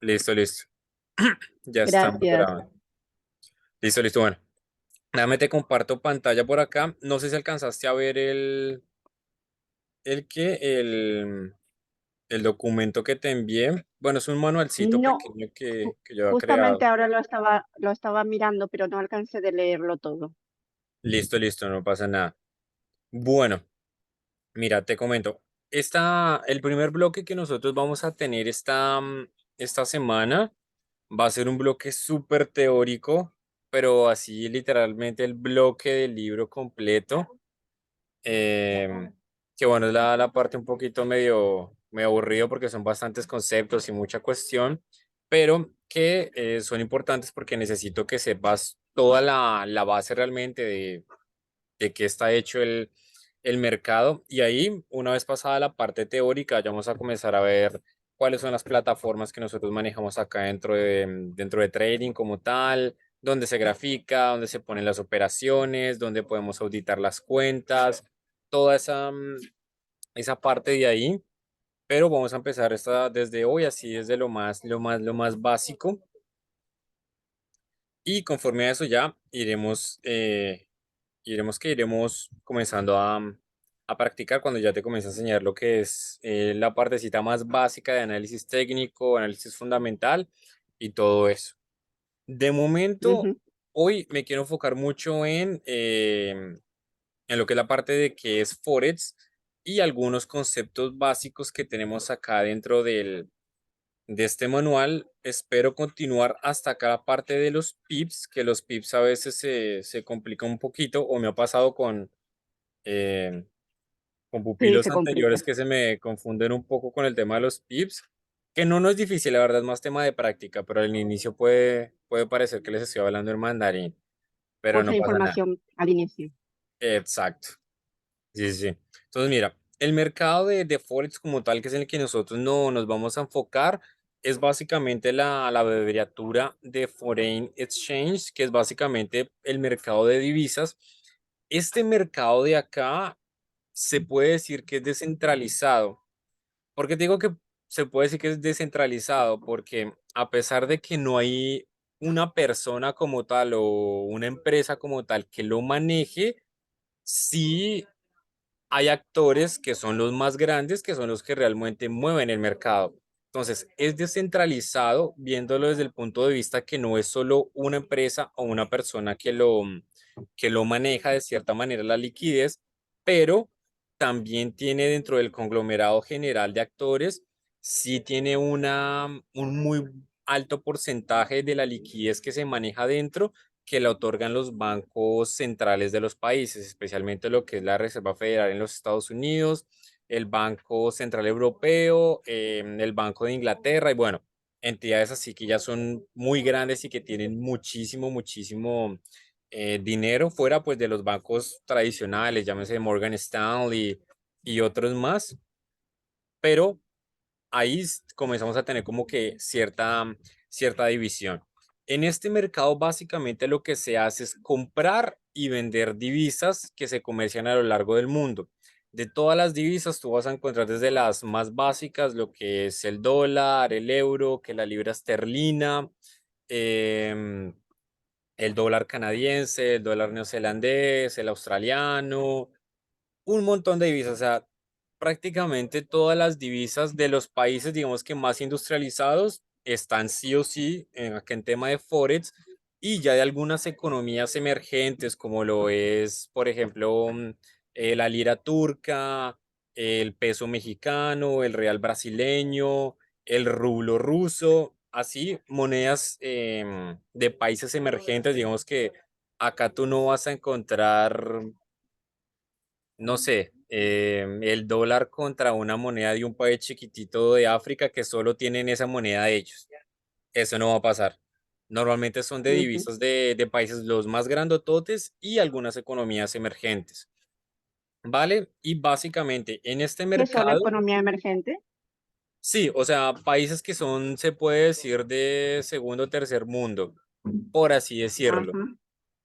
Listo, listo. Ya estamos Gracias. grabando. Listo, listo. Bueno, dame te comparto pantalla por acá. No sé si alcanzaste a ver el que, el documento que te envié. Bueno, es un manualcito No, pequeño ju- que yo he justamente creado. ahora lo estaba mirando, pero no alcancé de leerlo todo. Listo, listo, no pasa nada. Bueno, mira, te comento. El primer bloque que nosotros vamos a tener esta semana va a ser un bloque súper teórico, pero así literalmente el bloque del libro completo. Que bueno, es la parte un poquito medio aburrido porque son bastantes conceptos y mucha cuestión, pero que son importantes porque necesito que sepas toda la base realmente de qué está hecho el mercado. Y ahí, una vez pasada la parte teórica, ya vamos a comenzar a ver cuáles son las plataformas que nosotros manejamos acá dentro de trading como tal, dónde se grafica, dónde se ponen las operaciones, dónde podemos auditar las cuentas, toda esa parte de ahí. Pero vamos a empezar esta desde hoy, así desde lo más básico. Y conforme a eso ya iremos comenzando a practicar cuando ya te comience a enseñar lo que es la partecita más básica de análisis técnico, análisis fundamental y todo eso. De momento, Ujú. hoy me quiero enfocar mucho en lo que es la parte de qué es Forex y algunos conceptos básicos que tenemos acá dentro de este manual. Espero continuar hasta acá la parte de los pips, que los pips a veces se complican un poquito, o me ha pasado eh, con Sí, pupilos se complica. anteriores que se me confunden un poco con el tema de los pips, que no es difícil, la verdad es más tema de práctica, pero al inicio puede parecer que les estoy hablando en mandarín, pero Mucha no pasa nada. información al inicio. Exacto. Sí, sí, sí. Entonces, mira, el mercado de Forex como tal, que es en el que nosotros no nos vamos a enfocar, es básicamente la abreviatura de Foreign Exchange, que es básicamente el mercado de divisas. Este mercado de acá se puede decir que es descentralizado. ¿Por qué te digo que se puede decir que es descentralizado? Porque a pesar de que no hay una persona como tal o una empresa como tal que lo maneje, sí hay actores que son los más grandes, que son los que realmente mueven el mercado. Entonces, es descentralizado viéndolo desde el punto de vista que no es solo una empresa o una persona que lo maneja de cierta manera la liquidez, pero también tiene dentro del conglomerado general de actores, sí tiene un muy alto porcentaje de la liquidez que se maneja dentro que la otorgan los bancos centrales de los países, especialmente lo que es la Reserva Federal en los Estados Unidos, el Banco Central Europeo, el Banco de Inglaterra y bueno, entidades así que ya son muy grandes y que tienen muchísimo dinero fuera pues de los bancos tradicionales, llámese Morgan Stanley y otros más, pero ahí comenzamos a tener como que cierta división. En este mercado básicamente lo que se hace es comprar y vender divisas que se comercian a lo largo del mundo. De todas las divisas tú vas a encontrar desde las más básicas, lo que es el dólar, el euro, que la libra esterlina, em, el dólar canadiense, el dólar neozelandés, el australiano, un montón de divisas, o sea, prácticamente todas las divisas de los países, digamos que más industrializados, están sí o sí acá en tema de Forex y ya de algunas economías emergentes, como lo es, por ejemplo, la lira turca, el peso mexicano, el real brasileño, el rublo ruso, así, monedas de países emergentes, digamos que acá tú no vas a encontrar no sé, el dólar contra una moneda de un país chiquitito de África que solo tienen esa moneda de ellos. Eso no va a pasar. Normalmente son de Ujú. divisas de países los más grandototes y algunas economías emergentes, ¿vale? Y básicamente en este ¿Qué son mercado, economía emergente? sí, o sea, países que son, se puede decir, de segundo o tercer mundo, por así decirlo. Ajá,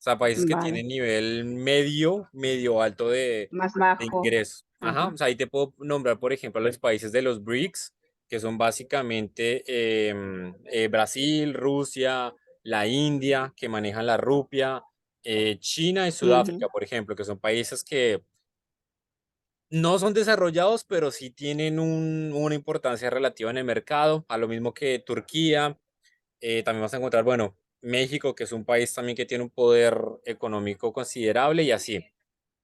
O sea, países que vale. tienen nivel medio alto Más de bajo. ingresos. Ajá. Ajá. O sea, ahí te puedo nombrar, por ejemplo, los países de los BRICS, que son básicamente Brasil, Rusia, la India, que manejan la rupia, China y ujú, Sudáfrica, por ejemplo, que son países que no son desarrollados, pero sí tienen una importancia relativa en el mercado, a lo mismo que Turquía. También vas a encontrar, bueno, México, que es un país también que tiene un poder económico considerable y así.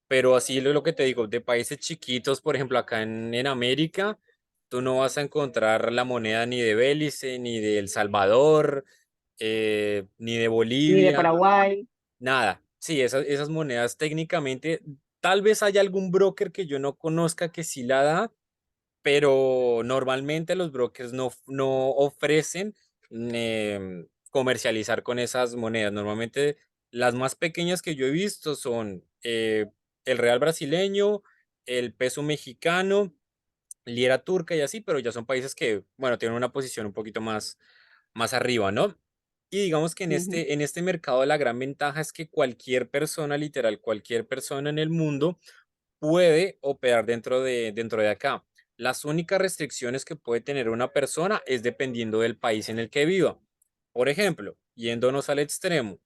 Pero así lo que te digo, de países chiquitos, por ejemplo, acá en América, tú no vas a encontrar la moneda ni de Belice, ni de El Salvador, ni de ni de Bolivia, Paraguay. nada. Sí, esas monedas técnicamente, tal vez haya algún broker que yo no conozca que sí la da, pero normalmente los brokers no ofrecen comercializar con esas monedas. Normalmente las más pequeñas que yo he visto son el real brasileño, el peso mexicano, lira turca y así, pero ya son países que, bueno, tienen una posición un poquito más arriba, ¿no? Y digamos que Ujú, en este mercado la gran ventaja es que cualquier persona, literal, cualquier persona en el mundo, puede operar dentro de acá. Las únicas restricciones que puede tener una persona es dependiendo del país en el que viva. Por ejemplo, yéndonos al extremo,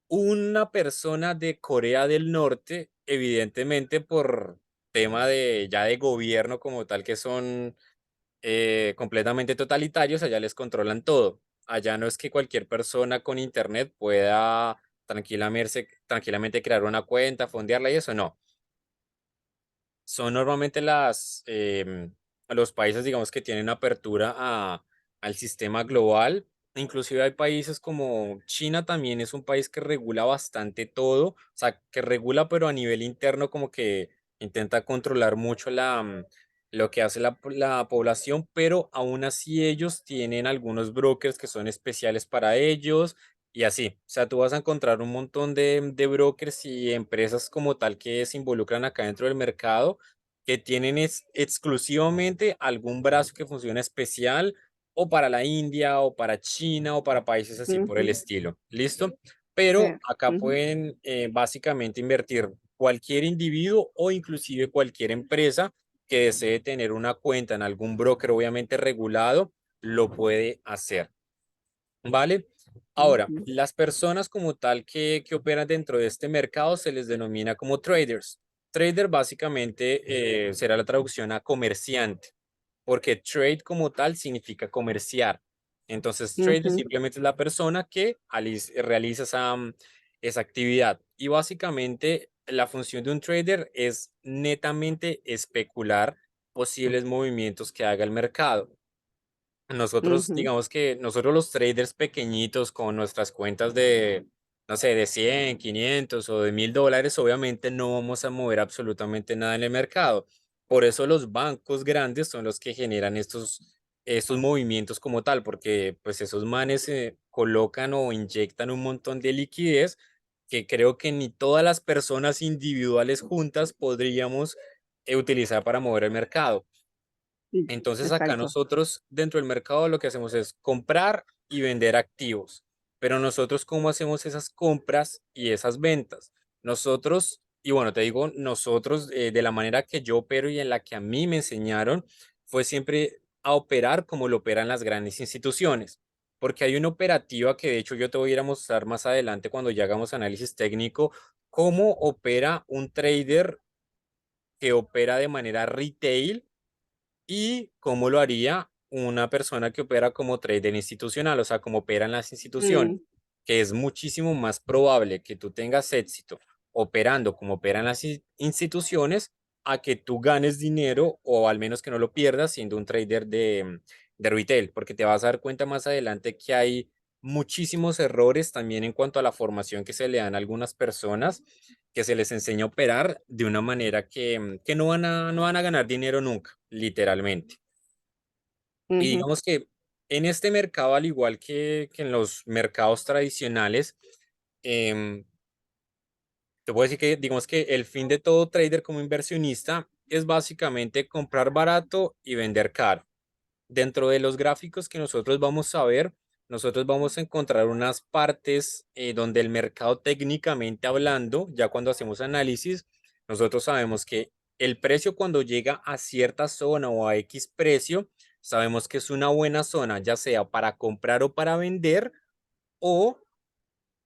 una persona de Corea del Norte, evidentemente por tema de ya de gobierno como tal, que son completamente totalitarios, allá les controlan todo. Allá no es que cualquier persona con internet pueda tranquilamente crear una cuenta, fondearla y eso, no. Son normalmente los países, digamos, que tienen apertura al sistema global. Inclusive hay países como China también es un país que regula bastante todo, o sea, que regula pero a nivel interno como que intenta controlar mucho lo que hace la población, pero aún así ellos tienen algunos brokers que son especiales para ellos y así. O sea, tú vas a encontrar un montón de brokers y empresas como tal que se involucran acá dentro del mercado que tienen exclusivamente algún brazo que funciona especial o para la India o para China o para países así por el ujú, estilo. ¿Listo? Pero sí, acá ujú, pueden básicamente invertir cualquier individuo o inclusive cualquier empresa que desee tener una cuenta en algún broker obviamente regulado, lo puede hacer. ¿Vale? Ahora, ujú, las personas como tal que operan dentro de este mercado se les denomina como traders. Trader básicamente será la traducción a comerciante, porque trade como tal significa comerciar. Entonces, trader ujú, simplemente es la persona que realiza esa actividad. Y básicamente la función de un trader es netamente especular posibles movimientos que haga el mercado. Nosotros, ujú, digamos que nosotros los traders pequeñitos con nuestras cuentas de, no sé, de 100, 500 o de $1000, obviamente no vamos a mover absolutamente nada en el mercado. Por eso los bancos grandes son los que generan estos movimientos como tal, porque pues esos manes colocan o inyectan un montón de liquidez que creo que ni todas las personas individuales juntas podríamos utilizar para mover el mercado. sí, Entonces acá exacto. nosotros dentro del mercado lo que hacemos es comprar y vender activos. Pero nosotros, ¿cómo hacemos esas compras y esas ventas? Nosotros, y bueno, te digo, nosotros de la manera que yo opero y en la que a mí me enseñaron, fue siempre a operar como lo operan las grandes instituciones. Porque hay una operativa que de hecho yo te voy a ir a mostrar más adelante cuando ya hagamos análisis técnico, cómo opera un trader que opera de manera retail y cómo lo haría una persona que opera como trader institucional, o sea, como opera en las instituciones, Mm, que es muchísimo más probable que tú tengas éxito operando como operan las instituciones a que tú ganes dinero o al menos que no lo pierdas siendo un trader de retail, porque te vas a dar cuenta más adelante que hay muchísimos errores también en cuanto a la formación que se le dan a algunas personas que se les enseña a operar de una manera que no van a ganar dinero nunca, literalmente. Y ujú, digamos que en este mercado, al igual que en los mercados tradicionales, em, te puedo decir que, digamos que el fin de todo trader como inversionista es básicamente comprar barato y vender caro. Dentro de los gráficos que nosotros vamos a ver, nosotros vamos a encontrar unas partes donde el mercado técnicamente hablando, ya cuando hacemos análisis, nosotros sabemos que el precio cuando llega a cierta zona o a X precio, sabemos que es una buena zona, ya sea para comprar o para vender, o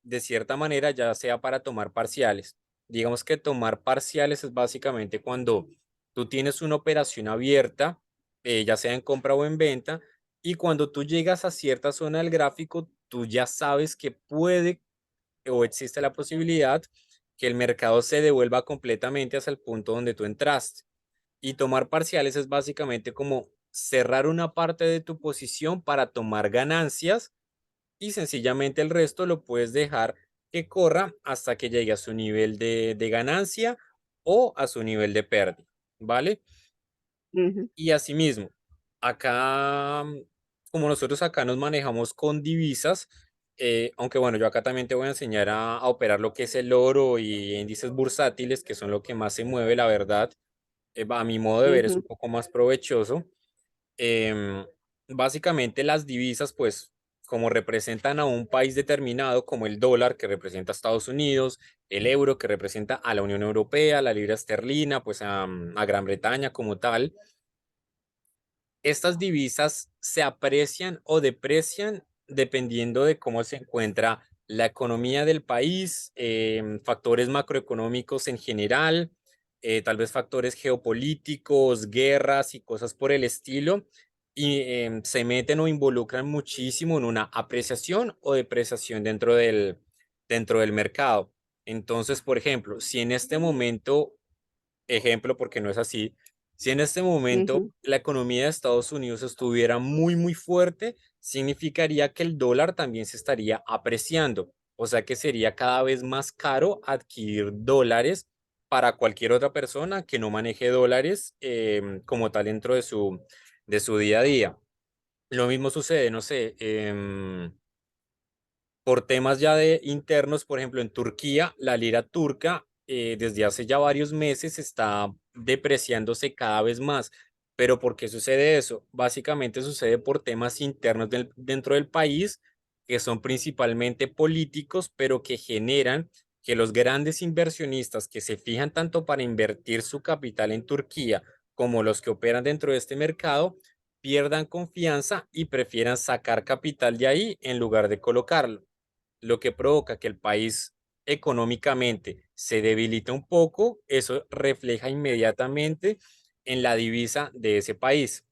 de cierta manera, ya sea para tomar parciales. Digamos que tomar parciales es básicamente cuando tú tienes una operación abierta, ya sea en compra o en venta, y cuando tú llegas a cierta zona del gráfico, tú ya sabes que puede o existe la posibilidad que el mercado se devuelva completamente hasta el punto donde tú entraste. Y tomar parciales es básicamente como cerrar una parte de tu posición para tomar ganancias y sencillamente el resto lo puedes dejar que corra hasta que llegue a su nivel de ganancia o a su nivel de pérdida, ¿vale? ujú, Y asimismo, acá, como nosotros acá nos manejamos con divisas, aunque bueno, yo acá también te voy a enseñar a operar lo que es el oro y índices bursátiles, que son lo que más se mueve, la verdad, a mi modo de ver es ujú, un poco más provechoso. Em, Básicamente las divisas, pues, como representan a un país determinado, como el dólar que representa a Estados Unidos, el euro que representa a la Unión Europea, la libra esterlina, pues a Gran Bretaña como tal, estas divisas se aprecian o deprecian dependiendo de cómo se encuentra la economía del país, factores macroeconómicos en general, tal vez factores geopolíticos, guerras y cosas por el estilo, y se meten o involucran muchísimo en una apreciación o depreciación dentro del mercado. Entonces, por ejemplo, si en este momento ejemplo, porque no es así, si en este momento ujú, la economía de Estados Unidos estuviera muy, muy fuerte, significaría que el dólar también se estaría apreciando. O sea que sería cada vez más caro adquirir dólares para cualquier otra persona que no maneje dólares como tal dentro de su día a día. Lo mismo sucede, no sé, por temas ya de internos, por ejemplo, en Turquía, la lira turca desde hace ya varios meses está depreciándose cada vez más. Pero ¿por qué sucede eso? Básicamente sucede por temas internos dentro del país, que son principalmente políticos, pero que generan que los grandes inversionistas que se fijan tanto para invertir su capital en Turquía como los que operan dentro de este mercado pierdan confianza y prefieran sacar capital de ahí en lugar de colocarlo, lo que provoca que el país económicamente se debilita un poco. Eso refleja inmediatamente en la divisa de ese país.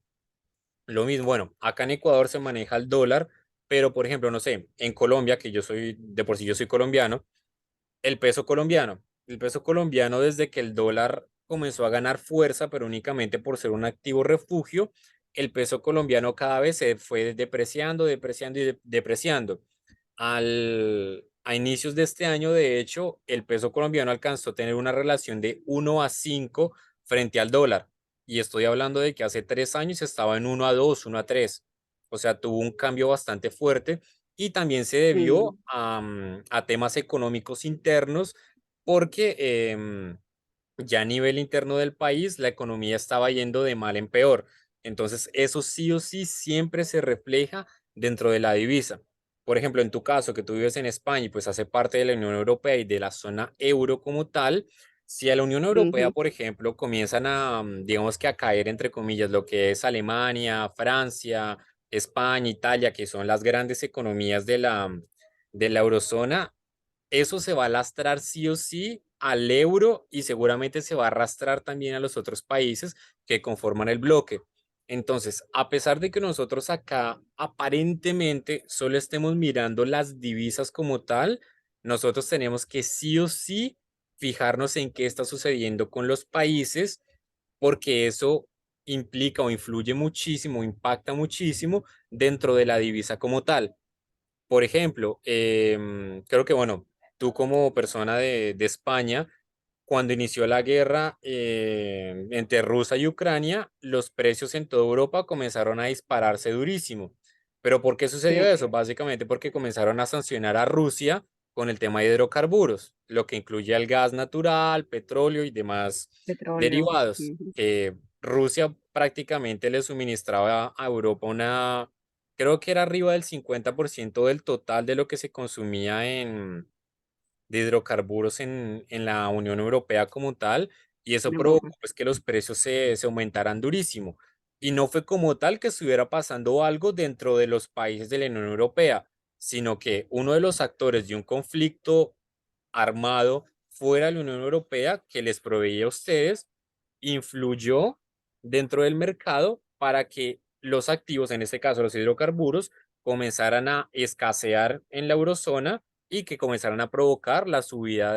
Lo mismo, bueno, acá en Ecuador se maneja el dólar, pero por ejemplo, no sé, en Colombia, que yo soy, de por sí yo soy colombiano, el peso colombiano desde que el dólar comenzó a ganar fuerza, pero únicamente por ser un activo refugio, el peso colombiano cada vez se fue depreciando, depreciando y depreciando. A inicios de este año, de hecho, el peso colombiano alcanzó a tener una relación de 1 a 5 frente al dólar. Y estoy hablando de que hace 3 años estaba en 1 a 2, 1 a 3. O sea, tuvo un cambio bastante fuerte y también se debió sí, a temas económicos internos porque ya a nivel interno del país la economía estaba yendo de mal en peor. Entonces, eso sí o sí siempre se refleja dentro de la divisa. Por ejemplo, en tu caso, que tú vives en España y pues hace parte de la Unión Europea y de la zona euro como tal, si a la Unión Europea, ujú, por ejemplo, comienzan a, digamos que a caer, entre comillas, lo que es Alemania, Francia, España, Italia, que son las grandes economías de la eurozona, eso se va a lastrar sí o sí al euro y seguramente se va a arrastrar también a los otros países que conforman el bloque. Entonces, a pesar de que nosotros acá aparentemente solo estemos mirando las divisas como tal, nosotros tenemos que sí o sí fijarnos en qué está sucediendo con los países, porque eso implica o influye muchísimo, impacta muchísimo dentro de la divisa como tal. Por ejemplo, creo que, bueno, tú como persona de España, cuando inició la guerra entre Rusia y Ucrania, los precios en toda Europa comenzaron a dispararse durísimo. ¿Pero por qué sucedió sí, eso? Básicamente porque comenzaron a sancionar a Rusia con el tema de hidrocarburos, lo que incluye el gas natural, petróleo y demás petróleo. derivados, Ujú, que Rusia prácticamente le suministraba a Europa una, creo que era arriba del 50% del total de lo que se consumía de hidrocarburos en la Unión Europea como tal, y eso en Europa. provocó pues, que los precios se aumentaran durísimo. Y no fue como tal que estuviera pasando algo dentro de los países de la Unión Europea, sino que uno de los actores de un conflicto armado fuera de la Unión Europea que les proveía a ustedes influyó dentro del mercado para que los activos, en este caso los hidrocarburos, comenzaran a escasear en la eurozona y que comenzaran a provocar la subida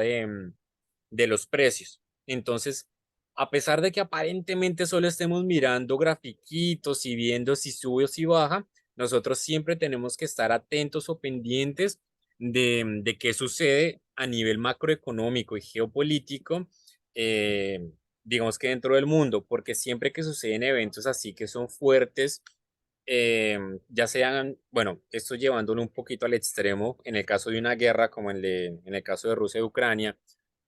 de los precios. Entonces, a pesar de que aparentemente solo estemos mirando grafiquitos y viendo si sube o si baja, nosotros siempre tenemos que estar atentos o pendientes de qué sucede a nivel macroeconómico y geopolítico, eh, digamos que dentro del mundo, porque siempre que suceden eventos así que son fuertes, eh, ya sean, bueno, esto llevándolo un poquito al extremo, en el caso de una guerra como en el caso de Rusia y Ucrania,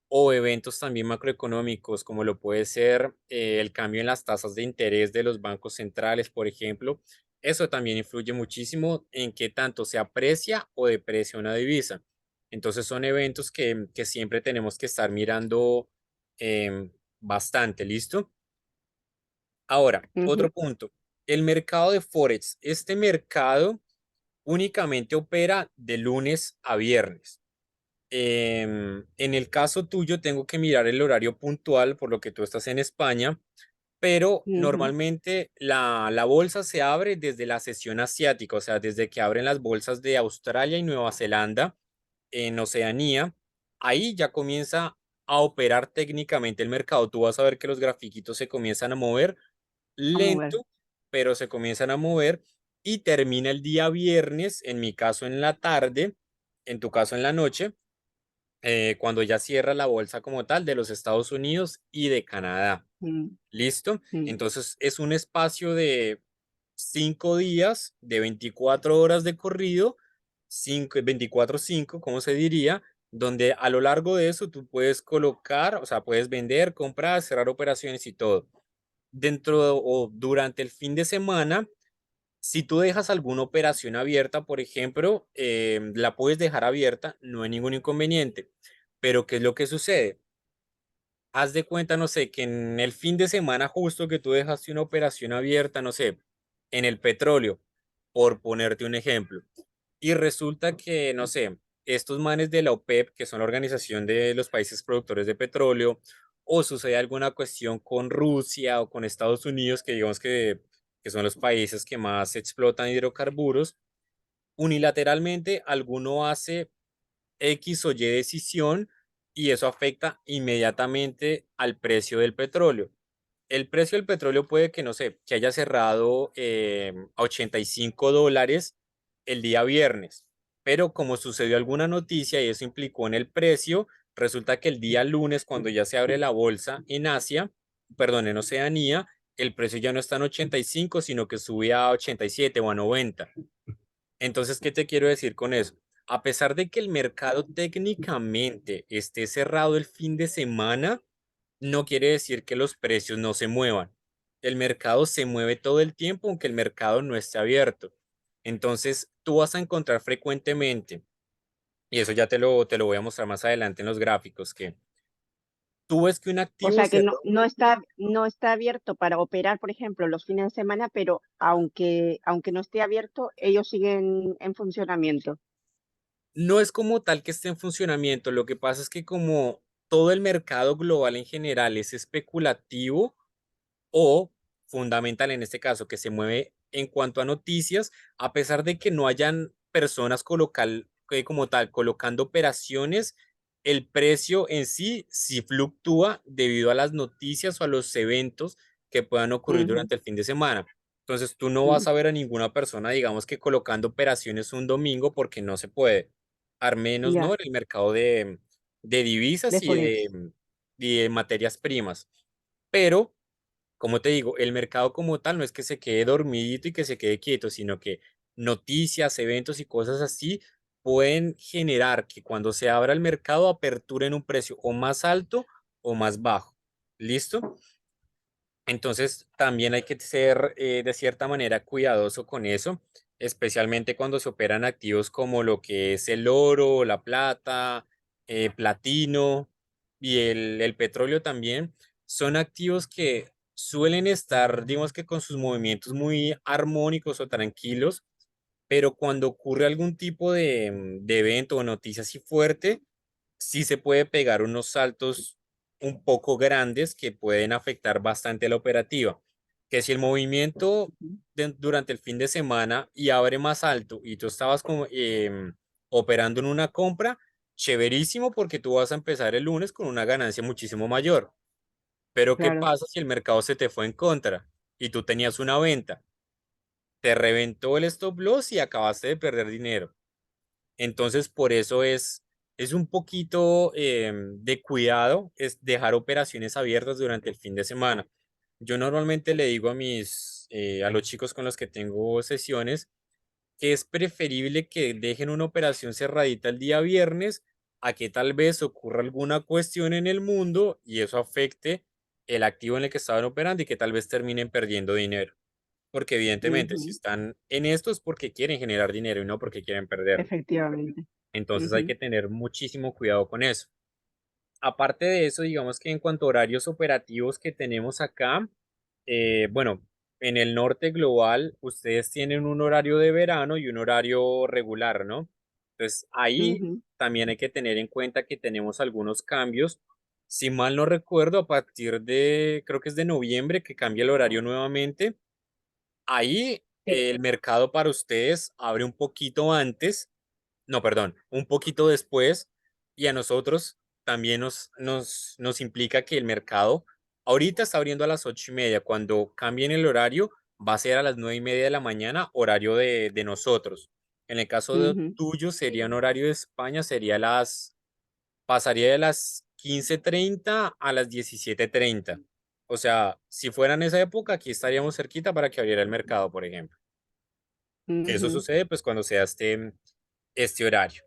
o eventos también macroeconómicos, como lo puede ser el cambio en las tasas de interés de los bancos centrales, por ejemplo. Eso también influye muchísimo en qué tanto se aprecia o deprecia una divisa. Entonces son eventos que siempre tenemos que estar mirando bastante, ¿listo? Ahora, Ujú, otro punto. El mercado de Forex. Este mercado únicamente opera de lunes a viernes. En el caso tuyo, tengo que mirar el horario puntual, por lo que tú estás en España, pero ujú. normalmente la bolsa se abre desde la sesión asiática, o sea, desde que abren las bolsas de Australia y Nueva Zelanda en Oceanía, ahí ya comienza a operar técnicamente el mercado. Tú vas a ver que los grafiquitos se comienzan a mover Vamos a ver. lento, pero se comienzan a mover y termina el día viernes, en mi caso en la tarde, en tu caso en la noche, cuando ya cierra la bolsa como tal de los Estados Unidos y de Canadá. Mm, ¿Listo? mm, Entonces es un espacio de 5 días, de 24 horas de corrido, 24/5, como se diría, donde a lo largo de eso tú puedes colocar, o sea, puedes vender, comprar, cerrar operaciones y todo. O durante el fin de semana, si tú dejas alguna operación abierta, por ejemplo, la puedes dejar abierta, no hay ningún inconveniente. Pero ¿qué es lo que sucede? Haz de cuenta, no sé, que en el fin de semana justo que tú dejaste una operación abierta, no sé, en el petróleo, por ponerte un ejemplo, y resulta que, no sé, estos manes de la OPEP, que son la Organización de los Países Productores de Petróleo, o sucede alguna cuestión con Rusia o con Estados Unidos, que digamos que son los países que más explotan hidrocarburos, unilateralmente alguno hace X o Y decisión y eso afecta inmediatamente al precio del petróleo. El precio del petróleo puede que, no sé, que haya cerrado a $85 el día viernes, pero como sucedió alguna noticia y eso implicó en el precio, resulta que el día lunes, cuando ya se abre la bolsa en Asia, perdón, en Oceanía, el precio ya no está en 85, sino que sube a 87 o a 90. Entonces, ¿qué te quiero decir con eso? A pesar de que el mercado técnicamente esté cerrado el fin de semana, no quiere decir que los precios no se muevan. El mercado se mueve todo el tiempo, aunque el mercado no esté abierto. Entonces, tú vas a encontrar frecuentemente, y eso ya te lo voy a mostrar más adelante en los gráficos, que tú ves que un O activo sea que se... no está abierto para operar, por ejemplo, los fines de semana, pero aunque no esté abierto, ellos siguen en funcionamiento. No es como tal que esté en funcionamiento, lo que pasa es que como todo el mercado global en general es especulativo, o fundamental en este caso, que se mueve en cuanto a noticias, a pesar de que no hayan personas como tal colocando operaciones, el precio en sí sí fluctúa debido a las noticias o a los eventos que puedan ocurrir Ujú, durante el fin de semana. Entonces tú no vas mm, a ver a ninguna persona, digamos que colocando operaciones un domingo porque no se puede, al menos no ya, en el mercado de divisas de Forex. y de materias primas. Pero como te digo, el mercado como tal no es que se quede dormidito y que se quede quieto, sino que noticias, eventos y cosas así pueden generar que cuando se abra el mercado aperture en un precio o más alto o más bajo. ¿Listo? Entonces también hay que ser de cierta manera cuidadoso con eso, especialmente cuando se operan activos como lo que es el oro, la plata, platino y el petróleo también. Son activos que suelen estar, digamos que con sus movimientos muy armónicos o tranquilos, pero cuando ocurre algún tipo de evento o noticia así fuerte, sí se puede pegar unos saltos un poco grandes que pueden afectar bastante la operativa. Que si el movimiento Ujú. durante el fin de semana y abre más alto y tú estabas como, operando en una compra, chéverísimo porque tú vas a empezar el lunes con una ganancia muchísimo mayor. Pero ¿qué Claro. pasa si el mercado se te fue en contra y tú tenías una venta? Te reventó el stop loss y acabaste de perder dinero. Entonces, por eso es un poquito de cuidado, es dejar operaciones abiertas durante el fin de semana. Yo normalmente le digo a los chicos con los que tengo sesiones que es preferible que dejen una operación cerradita el día viernes a que tal vez ocurra alguna cuestión en el mundo y eso afecte el activo en el que estaban operando y que tal vez terminen perdiendo dinero. Porque evidentemente, si Ujú. están en esto es porque quieren generar dinero y no porque quieren perderlo. Efectivamente. Entonces hay Ujú. que tener muchísimo cuidado con eso. Aparte de eso, digamos que en cuanto a horarios operativos que tenemos acá, bueno, en el norte global ustedes tienen un horario de verano y un horario regular, ¿no? Entonces ahí Ujú. también hay que tener en cuenta que tenemos algunos cambios. Si mal no recuerdo, a partir de, creo que es de noviembre que cambia el horario nuevamente. Ahí Sí. el mercado para ustedes abre un poquito antes, no, perdón, un poquito después, y a nosotros también nos implica que el mercado ahorita está abriendo a las 8:30. Cuando cambien el horario, va a ser a las 9:30 de la mañana, horario de nosotros. En el caso Ujú. tuyo, sería un horario de España, pasaría de las 15:30 a las 17:30. O sea, si fuera en esa época, aquí estaríamos cerquita para que abriera el mercado, por ejemplo. Que eso Ujú. sucede pues cuando sea este horario.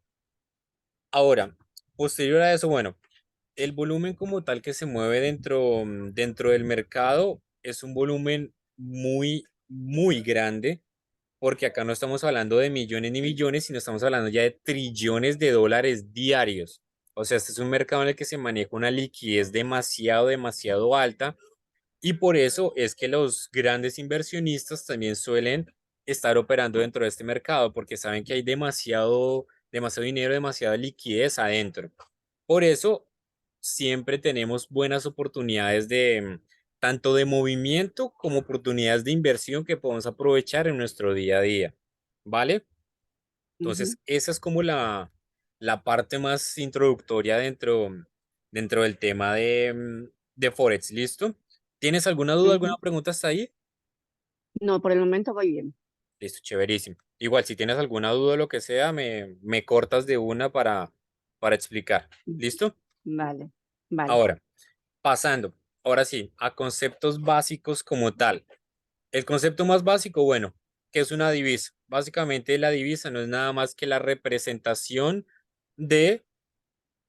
Ahora, posterior a eso, bueno, el volumen como tal que se mueve dentro del mercado es un volumen muy, muy grande, porque acá no estamos hablando de millones ni millones, sino estamos hablando ya de trillones de dólares diarios. O sea, este es un mercado en el que se maneja una liquidez demasiado, demasiado alta y por eso es que los grandes inversionistas también suelen estar operando dentro de este mercado, porque saben que hay demasiado, demasiado dinero, demasiada liquidez adentro. Por eso siempre tenemos buenas oportunidades tanto de movimiento como oportunidades de inversión que podemos aprovechar en nuestro día a día. ¿Vale? Ujú. Entonces, esa es como la parte más introductoria dentro del tema de Forex. ¿Listo? ¿Tienes alguna duda, alguna Ujú. pregunta hasta ahí? No, por el momento voy bien. Listo, chéverísimo. Igual, si tienes alguna duda o lo que sea, me cortas de una para explicar. Mm. ¿Listo? Vale, vale. Ahora, pasando, ahora sí, a conceptos básicos como tal. El concepto más básico, bueno, ¿qué es una divisa? Básicamente la divisa no es nada más que la representación de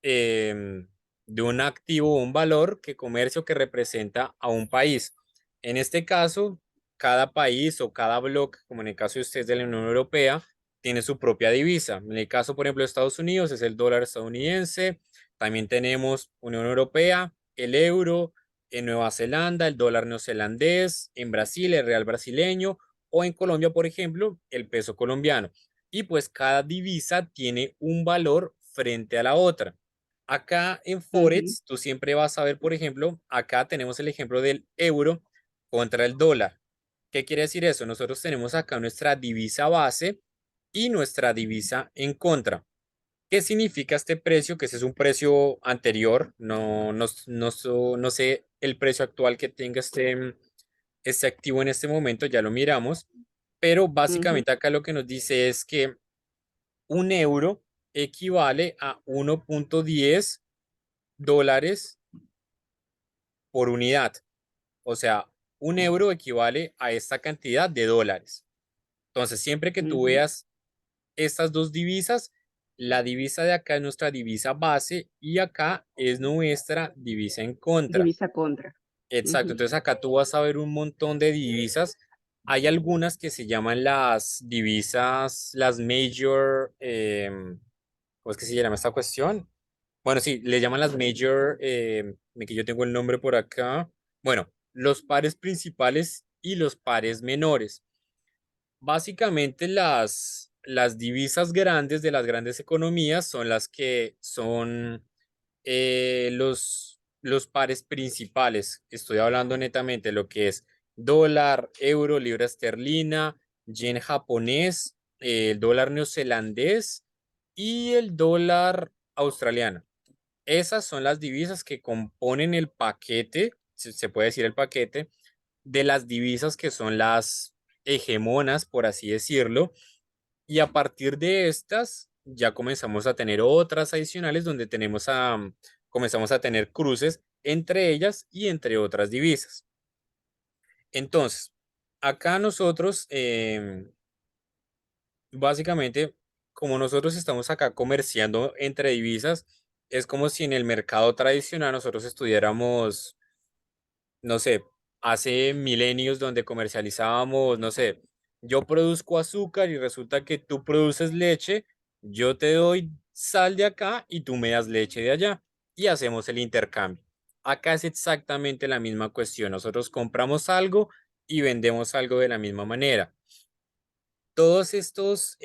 em, de un activo o un valor que comercio que representa a un país. En este caso, cada país o cada bloque, como en el caso de ustedes de la Unión Europea, tiene su propia divisa. En el caso, por ejemplo, de Estados Unidos es el dólar estadounidense. También tenemos Unión Europea, el euro, en Nueva Zelanda, el dólar neozelandés, en Brasil, el real brasileño, o en Colombia, por ejemplo, el peso colombiano. Y pues cada divisa tiene un valor frente a la otra. Acá en Ujú. Forex, tú siempre vas a ver, por ejemplo, acá tenemos el ejemplo del euro contra el dólar. ¿Qué quiere decir eso? Nosotros tenemos acá nuestra divisa base y nuestra divisa en contra. ¿Qué significa este precio? Que ese es un precio anterior, no sé el precio actual que tenga este activo en este momento, ya lo miramos, pero Ujú. básicamente acá lo que nos dice es que un euro equivale a 1.10 dólares por unidad. O sea, un euro equivale a esta cantidad de dólares. Entonces, siempre que tú Ujú. veas estas dos divisas, la divisa de acá es nuestra divisa base y acá es nuestra divisa en contra. Divisa contra. Exacto, Ujú. entonces acá tú vas a ver un montón de divisas. Hay algunas que se llaman las divisas, las major, ¿cómo es que se llama esta cuestión? Bueno, sí, le llaman las major, que yo tengo el nombre por acá. Bueno, los pares principales y los pares menores. Básicamente las divisas grandes de las grandes economías son las que son los pares principales. Estoy hablando netamente de lo que es dólar, euro, libra esterlina, yen japonés, el dólar neozelandés y el dólar australiano. Esas son las divisas que componen el paquete, se puede decir el paquete, de las divisas que son las hegemonas, por así decirlo, y a partir de estas ya comenzamos a tener otras adicionales donde comenzamos a tener cruces entre ellas y entre otras divisas. Entonces, acá nosotros, básicamente, como nosotros estamos acá comerciando entre divisas, es como si en el mercado tradicional nosotros estuviéramos, no sé, hace milenios donde comercializábamos, no sé, yo produzco azúcar y resulta que tú produces leche, yo te doy sal de acá y tú me das leche de allá y hacemos el intercambio. Acá es exactamente la misma cuestión. Nosotros compramos algo y vendemos algo de la misma manera. Todos estos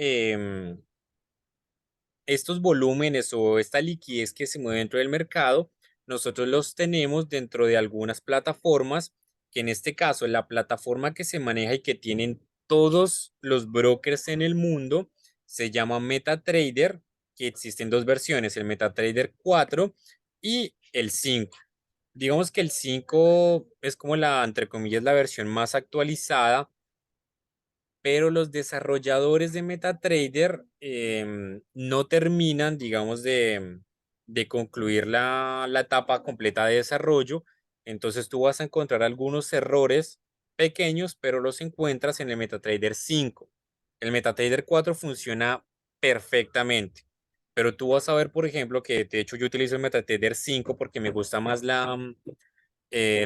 volúmenes o esta liquidez que se mueve dentro del mercado, nosotros los tenemos dentro de algunas plataformas, que en este caso la plataforma que se maneja y que tienen todos los brokers en el mundo se llama MetaTrader, que existen dos versiones, el MetaTrader 4 y el 5. Digamos que el 5 es como entre comillas, la versión más actualizada, pero los desarrolladores de MetaTrader no terminan, digamos, de concluir la etapa completa de desarrollo. Entonces tú vas a encontrar algunos errores pequeños, pero los encuentras en el MetaTrader 5. El MetaTrader 4 funciona perfectamente, pero tú vas a ver, por ejemplo, que de hecho yo utilizo el MetaTrader 5 porque me gusta más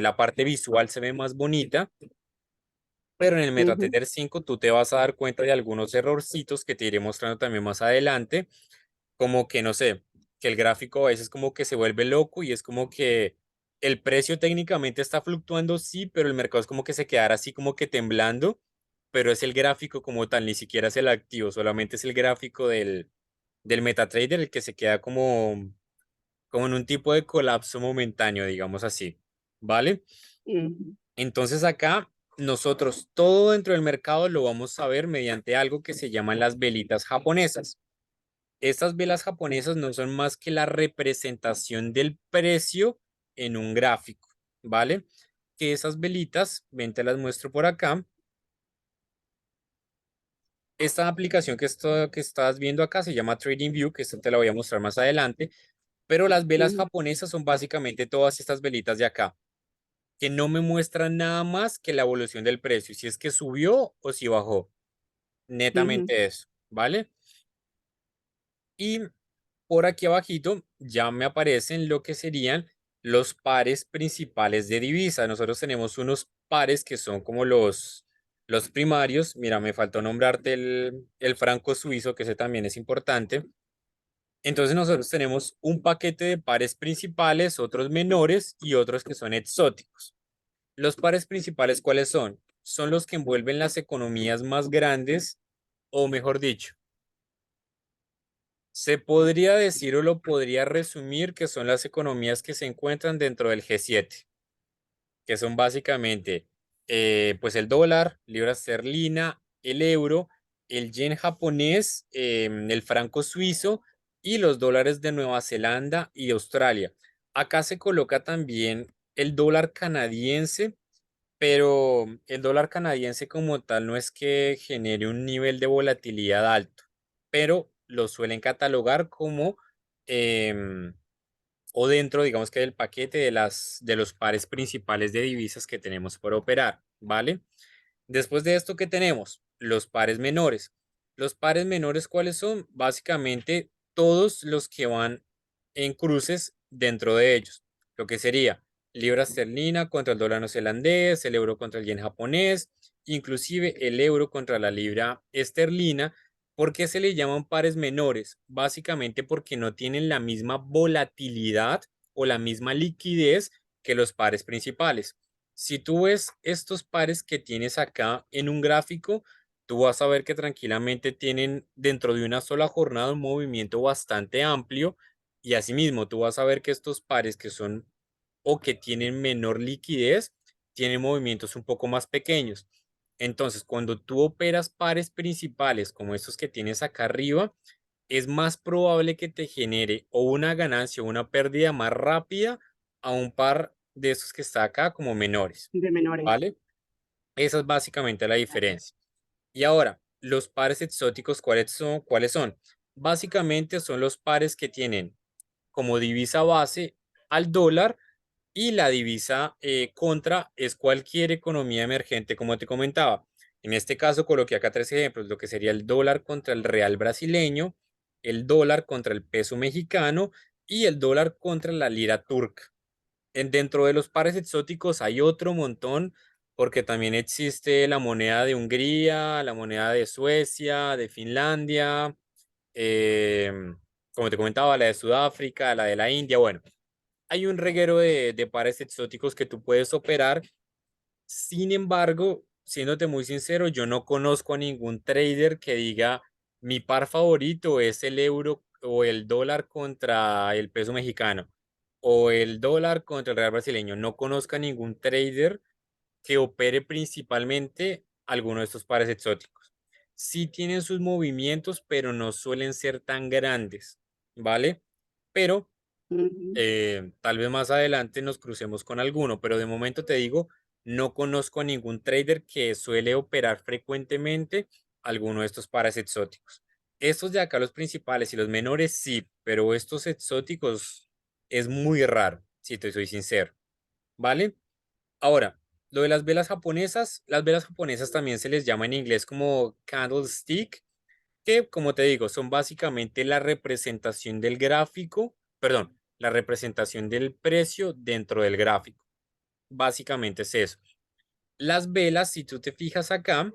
la parte visual, se ve más bonita, pero en el Ujú, MetaTrader 5 tú te vas a dar cuenta de algunos errorcitos que te iré mostrando también más adelante, como que no sé, que el gráfico a veces como que se vuelve loco y es como que el precio técnicamente está fluctuando, sí, pero el mercado es como que se quedara así como que temblando, pero es el gráfico como tal, ni siquiera es el activo, solamente es el gráfico del MetaTrader el que se queda como en un tipo de colapso momentáneo, digamos así, ¿vale? ujú, Entonces acá nosotros todo dentro del mercado lo vamos a ver mediante algo que se llaman las velitas japonesas. Estas velas japonesas no son más que la representación del precio en un gráfico, ¿vale? Que esas velitas, ven, te las muestro por acá. Esta aplicación que estás viendo acá se llama TradingView, que esto te la voy a mostrar más adelante, pero las velas ujú, japonesas son básicamente todas estas velitas de acá, que no me muestran nada más que la evolución del precio, si es que subió o si bajó. ujú, Netamente eso, ¿vale? Y por aquí abajito ya me aparecen lo que serían los pares principales de divisa. Nosotros tenemos unos pares que son como los primarios. Mira, me faltó nombrarte el franco suizo, que ese también es importante. Entonces nosotros tenemos un paquete de pares principales, otros menores y otros que son exóticos. Los pares principales, ¿cuáles son? Son los que envuelven las economías más grandes, o mejor dicho, se podría decir o lo podría resumir que son las economías que se encuentran dentro del G7, que son básicamente pues el dólar, libra esterlina, el euro, el yen japonés, el franco suizo y los dólares de Nueva Zelanda y Australia. Acá se coloca también el dólar canadiense, pero el dólar canadiense como tal no es que genere un nivel de volatilidad alto, pero lo suelen catalogar como em, o dentro, digamos que del paquete de los pares principales de divisas que tenemos por operar, ¿vale? Después de esto, ¿qué tenemos? Los pares menores. Los pares menores, ¿cuáles son? Básicamente todos los que van en cruces dentro de ellos. Lo que sería libra esterlina contra el dólar neozelandés, el euro contra el yen japonés, inclusive el euro contra la libra esterlina. ¿Por qué se le llaman pares menores? Básicamente porque no tienen la misma volatilidad o la misma liquidez que los pares principales. Si tú ves estos pares que tienes acá en un gráfico, tú vas a ver que tranquilamente tienen dentro de una sola jornada un movimiento bastante amplio y asimismo tú vas a ver que estos pares que son o que tienen menor liquidez tienen movimientos un poco más pequeños. Entonces, cuando tú operas pares principales como estos que tienes acá arriba, es más probable que te genere o una ganancia o una pérdida más rápida a un par de esos que está acá como menores, de menores. ¿vale? Esa es básicamente la Vale. diferencia. Y ahora, los pares exóticos, ¿cuáles son? ¿Cuáles son? Básicamente son los pares que tienen como divisa base al dólar y la divisa contra es cualquier economía emergente, como te comentaba. En este caso coloqué acá tres ejemplos, lo que sería el dólar contra el real brasileño, el dólar contra el peso mexicano y el dólar contra la lira turca. Dentro de los pares exóticos hay otro montón, porque también existe la moneda de Hungría, la moneda de Suecia, de Finlandia, como te comentaba, la de Sudáfrica, la de la India. Bueno, hay un reguero de pares exóticos que tú puedes operar. Sin embargo, siéndote muy sincero, yo no conozco a ningún trader que diga mi par favorito es el euro o el dólar contra el peso mexicano o el dólar contra el real brasileño. No conozco a ningún trader que opere principalmente alguno de estos pares exóticos. Sí tienen sus movimientos, pero no suelen ser tan grandes, ¿vale? Pero Ujú, tal vez más adelante nos crucemos con alguno, pero de momento te digo, no conozco a ningún trader que suele operar frecuentemente alguno de estos pares exóticos. Estos de acá, los principales y los menores, sí, pero estos exóticos es muy raro, si te soy sincero, ¿vale? Ahora, lo de las velas japonesas también se les llama en inglés como candlestick, que como te digo, son básicamente la representación del gráfico, perdón, la representación del precio dentro del gráfico. Básicamente es eso. Las velas, si tú te fijas acá,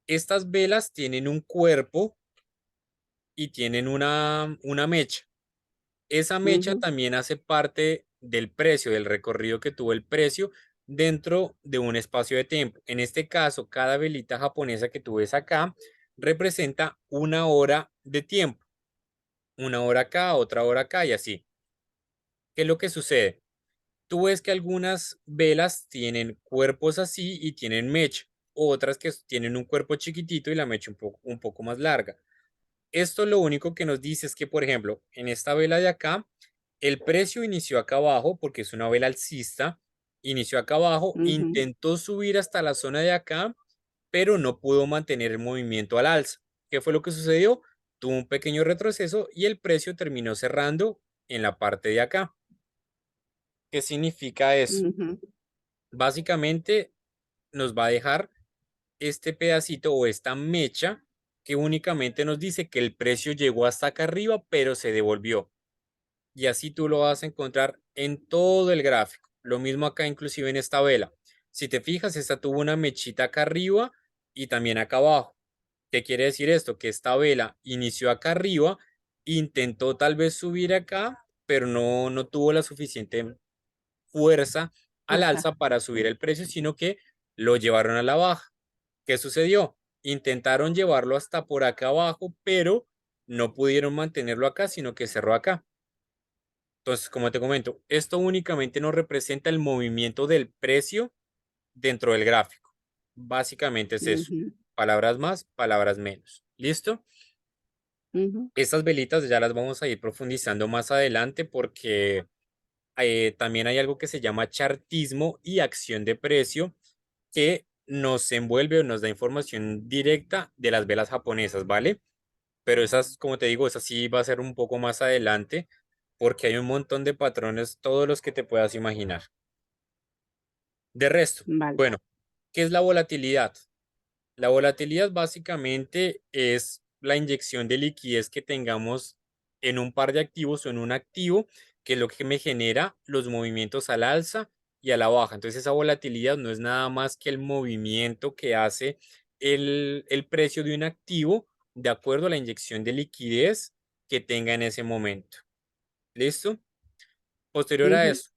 estas velas tienen un cuerpo y tienen una mecha. Esa mecha ujú, también hace parte del precio, del recorrido que tuvo el precio dentro de un espacio de tiempo. En este caso, cada velita japonesa que tú ves acá representa una hora de tiempo. Una hora acá, otra hora acá y así. ¿Qué es lo que sucede? Tú ves que algunas velas tienen cuerpos así y tienen mecha, otras que tienen un cuerpo chiquitito y la mecha un poco más larga. Esto lo único que nos dice es que, por ejemplo, en esta vela de acá, el precio inició acá abajo porque es una vela alcista, inició acá abajo, ujú, intentó subir hasta la zona de acá, pero no pudo mantener el movimiento al alza. ¿Qué fue lo que sucedió? Tuvo un pequeño retroceso y el precio terminó cerrando en la parte de acá. ¿Qué significa eso? ujú, Básicamente nos va a dejar este pedacito o esta mecha que únicamente nos dice que el precio llegó hasta acá arriba, pero se devolvió. Y así tú lo vas a encontrar en todo el gráfico. Lo mismo acá, inclusive en esta vela. Si te fijas, esta tuvo una mechita acá arriba y también acá abajo. ¿Qué quiere decir esto? Que esta vela inició acá arriba, intentó tal vez subir acá, pero no tuvo la suficiente fuerza al fuerza. alza para subir el precio, sino que lo llevaron a la baja. ¿Qué sucedió? Intentaron llevarlo hasta por acá abajo, pero no pudieron mantenerlo acá, sino que cerró acá. Entonces, como te comento, esto únicamente nos representa el movimiento del precio dentro del gráfico. Básicamente es eso. Ujú, Palabras más, palabras menos. ¿Listo? ujú, Estas velitas ya las vamos a ir profundizando más adelante porque también hay algo que se llama chartismo y acción de precio que nos envuelve o nos da información directa de las velas japonesas, ¿vale? Pero esas, como te digo, esas sí va a ser un poco más adelante porque hay un montón de patrones, todos los que te puedas imaginar. De resto, vale. bueno, ¿qué es la volatilidad? La volatilidad básicamente es la inyección de liquidez que tengamos en un par de activos o en un activo, que es lo que me genera los movimientos al alza y a la baja. Entonces esa volatilidad no es nada más que el movimiento que hace el precio de un activo de acuerdo a la inyección de liquidez que tenga en ese momento. ¿Listo? Posterior a Ujú, eso.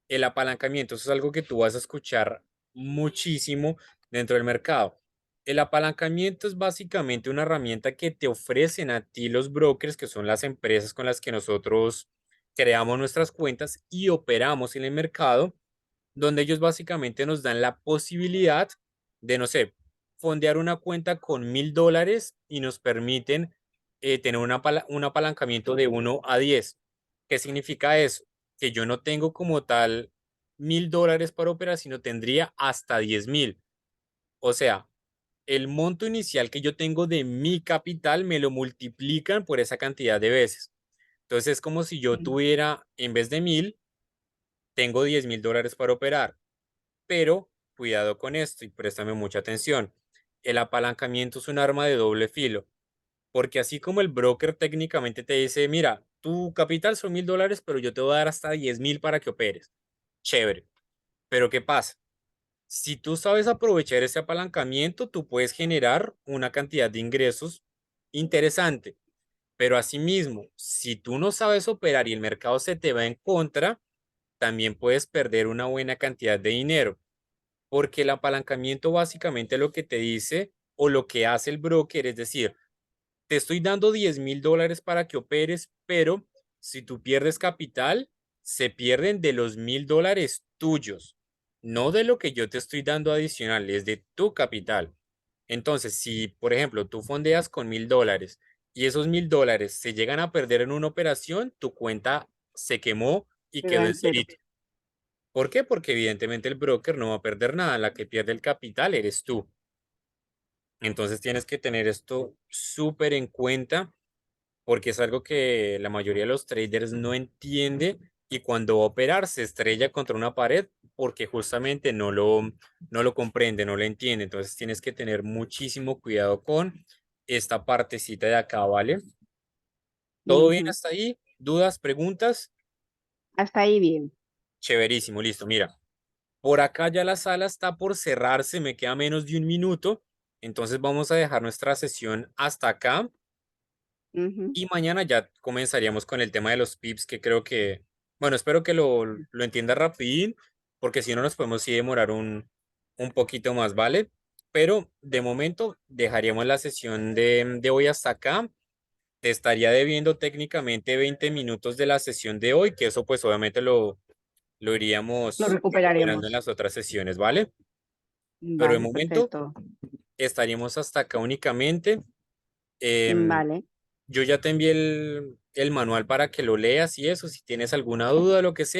El apalancamiento, eso es algo que tú vas a escuchar muchísimo dentro del mercado. El apalancamiento es básicamente una herramienta que te ofrecen a ti los brokers, que son las empresas con las que nosotros creamos nuestras cuentas y operamos en el mercado, donde ellos básicamente nos dan la posibilidad de, no sé, fondear una cuenta con $1,000 y nos permiten tener un apalancamiento de 1 a 10. ¿Qué significa eso? Que yo no tengo como tal $1,000 para operar, sino tendría hasta 10,000. O sea, el monto inicial que yo tengo de mi capital me lo multiplican por esa cantidad de veces. Entonces es como si yo Sí, tuviera, en vez de 1,000, tengo $10,000 para operar. Pero cuidado con esto y préstame mucha atención. El apalancamiento es un arma de doble filo, porque así como el broker técnicamente te dice, mira, tu capital son $1,000, pero yo te voy a dar hasta 10,000 para que operes. Chévere. Pero ¿qué pasa? Si tú sabes aprovechar ese apalancamiento, tú puedes generar una cantidad de ingresos interesante. Pero asimismo, si tú no sabes operar y el mercado se te va en contra, también puedes perder una buena cantidad de dinero. Porque el apalancamiento básicamente lo que te dice o lo que hace el broker es decir, te estoy dando $10,000 para que operes, pero si tú pierdes capital, se pierden de los $1,000 tuyos, no de lo que yo te estoy dando adicional, es de tu capital. Entonces, si por ejemplo tú fondeas con $1,000 y esos $1,000 se llegan a perder en una operación, tu cuenta se quemó y quedó queda en en cero. cero. ¿Por qué? Porque evidentemente el broker no va a perder nada, la que pierde el capital eres tú. Entonces tienes que tener esto súper en cuenta porque es algo que la mayoría de los traders no entiende y cuando va a operar se estrella contra una pared porque justamente no lo comprende, no lo entiende. Entonces tienes que tener muchísimo cuidado con esta partecita de acá, ¿vale? ¿Todo bien Ujú. hasta ahí? ¿Dudas, preguntas? Hasta ahí bien. Chéverísimo, listo. Mira, por acá ya la sala está por cerrarse, me queda menos de un minuto, entonces vamos a dejar nuestra sesión hasta acá Ujú. y mañana ya comenzaríamos con el tema de los pips que creo que, bueno, espero que lo entienda rapidín, porque si no nos podemos sí demorar un poquito más, ¿vale? Pero de momento dejaríamos la sesión de hoy hasta acá. Te estaría debiendo técnicamente 20 minutos de la sesión de hoy, que eso pues obviamente lo Lo iríamos recuperando en recuperaremos. las otras sesiones, ¿vale? Pero de Vale, momento perfecto. estaríamos hasta acá únicamente. Em, Vale. yo ya te envié el manual para que lo leas y eso, si tienes alguna duda, lo que sea.